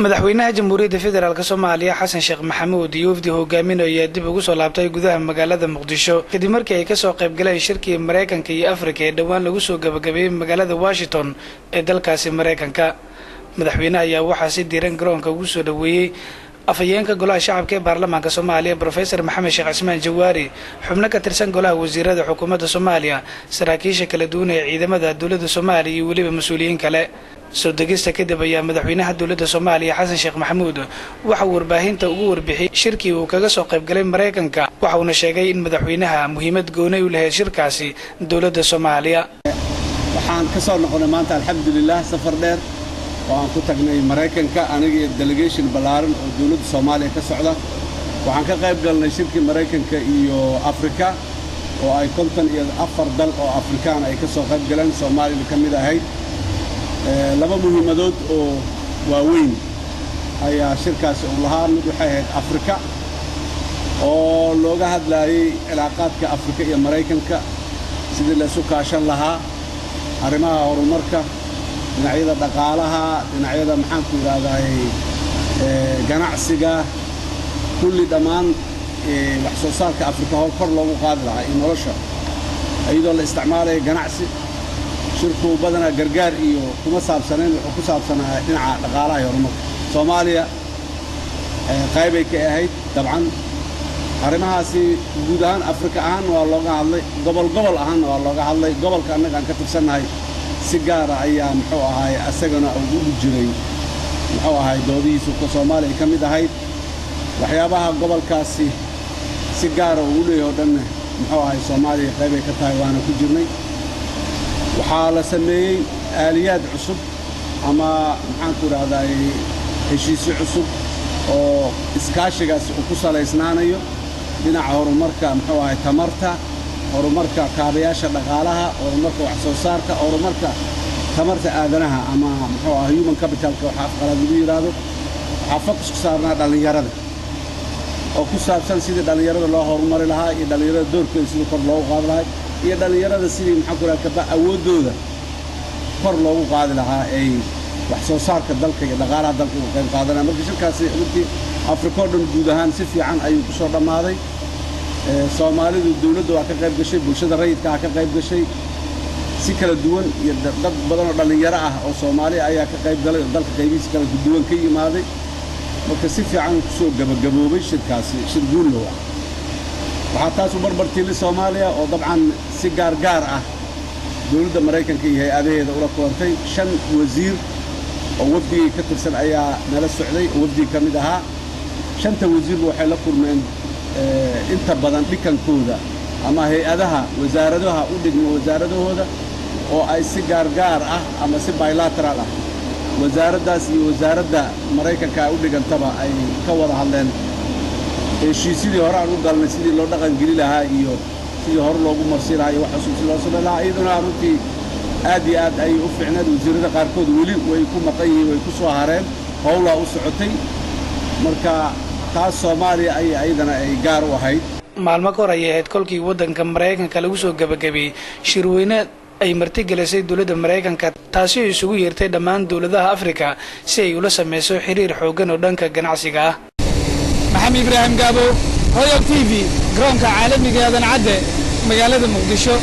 madaxweynaha jamhuuriyadda federaalk Soomaaliya Xasan Sheekh Maxamuud Yuufdi hogaaminaya dib ugu soo laabtay gudaha magaalada Muqdisho kadib markii ay ka soo qayb galeen shirkii Mareykanka iyo Afrika ee dhawaan lagu soo gabagabeeyay magaalada Washington ee dalkaasi Mareykanka. madaxweynaha ayaa waxa si diiran garoonka ugu soo dhaweeyay afayeenka golaha shacabka ee baarlamaanka Soomaaliya Professor Maxamed Sheekh Cismaan Jawaari, xubno ka tirsan golaha wasiirada xukuumadda Soomaaliya, saraakiisha kala duwan ee ciidamada dawladda Soomaaliya iyo waliba mas'uuliyiin kale. soo degista kadib ayaa madaxweynaha dawladda Soomaaliya Xasan Sheekh Maxamuud waxa uu warbaahinta ugu warbixiyay shirkii uu kaga soo qayb galay Mareykanka, waxa uu sheegay in madaxweynaha muhiimad gooni u leeyahay shirkaasi dawladda Soomaaliya. waxaan ka soo noqonay maanta alxamdulillah safar dheer oo aan ku tagnay Mareykanka aniga delegation balaaran oo dawladda Soomaaliya ka socda. waxaan ka qayb galnay shirkii Mareykanka iyo Afrika oo ay 54 dal oo Afrikaan ay ka soo qayb galeen, Soomaaliya ka mid ahayd. laba muhiimadood oo waaweyn ayaa shirkaasi u lahaa. mid waxay ahayd Afrika oo looga hadlayay cilaaqaadka Afrika iyo Mareykanka sidii la isu kaashan lahaa arrimaha horumarka, dhinacyada dhaqaalaha, dhinacyada maxaan ku yiraahdaa ganacsiga, kulli dhammaan wax soo saarka Afrika kor loogu qaadi lahaa in nolosha iyadoo la isticmaalayo ganacsi. shirku badana gargaar iyo kuma saabsaneen wuxuu ku saabsanaa dhinaca dhaqaalaha iyo horumarka. Soomaaliya qayb ay ka ahayd dabcan arrimahaasi guud ahaan Afrika ahaan waa looga hadlay, gobol ahaan waa looga hadlay. gobolka annaga aan ka tirsannahay si gaar ah ayaa muxuu ahaay asagana ugu jiray muxuu ahaay doodihiisu ka Soomaaliya ka mid ahayd. waxyaabaha gobolkaasi si gaar ah u leeyahay oo dhan muxuu ahaay Soomaaliya qayb ay ka tahay waana ku jirnay. waxaa la sameeyay aaliyaad cusub ama maxaan ku raahdaa heshiisyo cusub oo iskaashigaas ku salaysnaanayo dhinaca horumarka muxuu ahaay tamarta, horumarka kaabayaasha dhaqaalaha, horumarka wax soo saarka, horumarka tamarta aadanaha ama muxuu ahaay human capitalka waxa afqalaad lagu yiraahdo. waxaa focus ku saarnaa dhalinyarada oo ku saabsan sidii dhalinyarada loo horumari lahaa iyo dhalinyarada doorkooda sidii kor loogu qaadi lahaa iyo dhalinyarada sidii maxaan ku raadkaa awoodooda kor loogu qaadi lahaa ay wax soo saarka dalka iyo dhaqaalaha dalka uga qayb qaadanayaan. marka shirkaasi runtii Afrika oo dhan guud ahaan si fiican ayuu ku soo dhammaaday. Soomaalidu dawladda waa ka qayb gashay, bulshada rayidka ka qayb gashay, si kala duwan iyo dad badan oo dhalinyaro ah oo Soomaali ayaa ka qayb galay dalka qaybihiisa kala duwan ka yimaaday. marka si fiican ku soo gabagaboobay shirkaasi, shir guul leh. waxaa taas u barbartiilay Soomaaliya oo dabcan si gaar ah dawladda Mareykanka iyo hay'adaheeda ula kulantay. 5 wasiir oo wafdiga ka tirsan ayaa nala socday oo wafdiga ka mid ahaa. 5 wasiir waxay la kulmeen inta badan dhikankooda ama hay'adaha wasaaradaha u dhigma wasaaradahooda oo ay si gaar ah ama si bilateral ah wasaaraddaas iyo wasaaradda Mareykanka u dhigantaba ay ka wada hadleen heshiisyadii hore aan u galnay sidii loo dhaqan geli lahaa iyo sidii hore loogu marsi lahaa iyo wax cusub si loo soo lahaa. iyaduna runtii aad iyo aad ay u fiicnayd. wasiirada qaarkood weli way ku maqan yihiin, way ku soo hareen, howlaa u socotay. marka taas Soomaaliya ayadana ay gaar u ahayd. maalmo ka hor ayay ahayd kolkii waddanka Mareykanka lagu soo gabagabeeyay shirweyne ay martigelisay dawladda Mareykanka, taasi oo isugu yeertay dhammaan dawladaha Afrika si ay ula sameyso xiriir xooggan oo dhanka ganacsiga ah. maxamed ibraahim gaabo, Royal TV, garoonka caalamiga ah ee Aadan Cadde, magaalada Muqdisho.